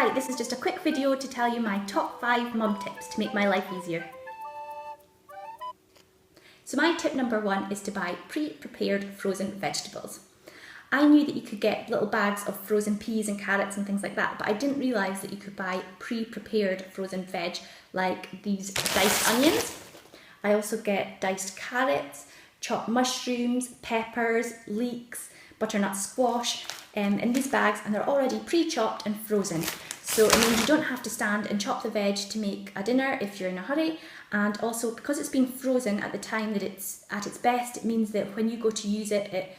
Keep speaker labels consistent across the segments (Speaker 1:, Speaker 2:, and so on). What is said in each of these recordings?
Speaker 1: Hi, this is just a quick video to tell you my top 5 mum tips to make my life easier. So my tip number 1 is to buy pre-prepared frozen vegetables. I knew that you could get little bags of frozen peas and carrots and things like that, but I didn't realise that you could buy pre-prepared frozen veg like these diced onions. I also get diced carrots, chopped mushrooms, peppers, leeks, butternut squash in these bags, and they're already pre-chopped and frozen. So it means you don't have to stand and chop the veg to make a dinner if you're in a hurry. And also because it's been frozen at the time that it's at its best, it means that when you go to use it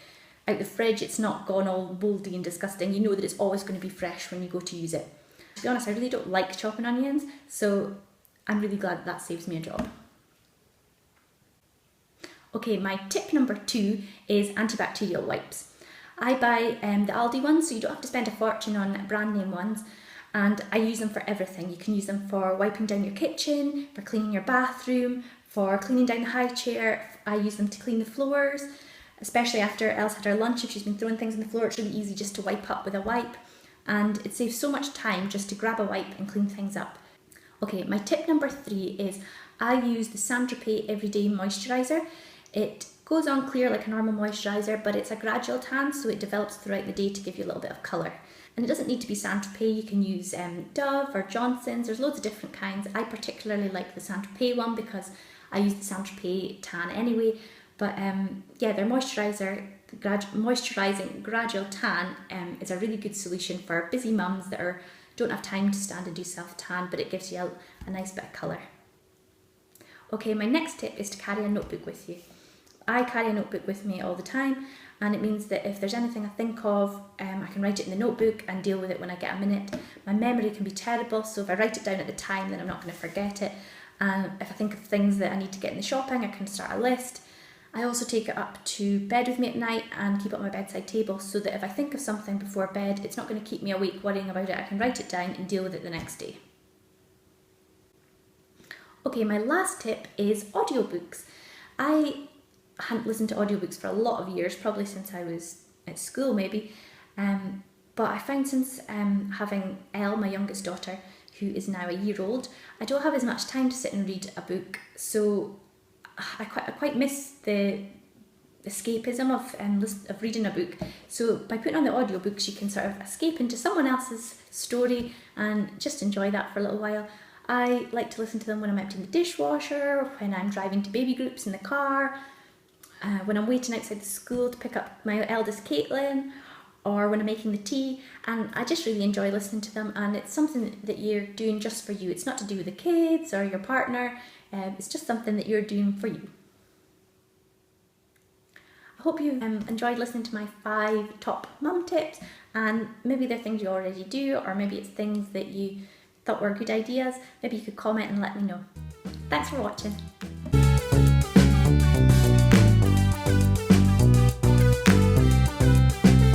Speaker 1: out the fridge, it's not gone all mouldy and disgusting. You know that it's always going to be fresh when you go to use it. To be honest, I really don't like chopping onions, so I'm really glad that saves me a job. Okay, my tip number 2 is antibacterial wipes. I buy the Aldi ones, so you don't have to spend a fortune on brand name ones, and I use them for everything. You can use them for wiping down your kitchen, for cleaning your bathroom, for cleaning down the high chair. I use them to clean the floors, especially after Elle's had her lunch. If she's been throwing things on the floor, it's really easy just to wipe up with a wipe, and it saves so much time just to grab a wipe and clean things up. Okay, my tip number 3 is I use the Saint-Tropez Everyday Moisturiser. It goes on clear like a normal moisturiser, but it's a gradual tan, so it develops throughout the day to give you a little bit of colour. And it doesn't need to be Saint-Tropez, you can use Dove or Johnson's, there's loads of different kinds. I particularly like the Saint-Tropez one because I use the Saint-Tropez tan anyway, but yeah, their moisturising gradual tan is a really good solution for busy mums that don't have time to stand and do self-tan, but it gives you a nice bit of colour. Okay, my next tip is to carry a notebook with you. I carry a notebook with me all the time, and it means that if there's anything I think of, I can write it in the notebook and deal with it when I get a minute. My memory can be terrible, so if I write it down at the time, then I'm not going to forget it. And if I think of things that I need to get in the shopping, I can start a list. I also take it up to bed with me at night and keep it on my bedside table, so that if I think of something before bed, it's not going to keep me awake worrying about it. I can write it down and deal with it the next day. Okay, my last tip is audiobooks. I hadn't listened to audiobooks for a lot of years, probably since I was at school maybe, but I found since having Elle, my youngest daughter, who is now a year old, I don't have as much time to sit and read a book, so I quite miss the escapism of reading a book. So by putting on the audiobooks, you can sort of escape into someone else's story and just enjoy that for a little while. I like to listen to them when I'm emptying the dishwasher, when I'm driving to baby groups in the car, when I'm waiting outside the school to pick up my eldest Caitlin, or when I'm making the tea, and I just really enjoy listening to them, and it's something that you're doing just for you. It's not to do with the kids or your partner, it's just something that you're doing for you. I hope you enjoyed listening to my 5 top mum tips, and maybe they're things you already do, or maybe it's things that you thought were good ideas. Maybe you could comment and let me know. Thanks for watching.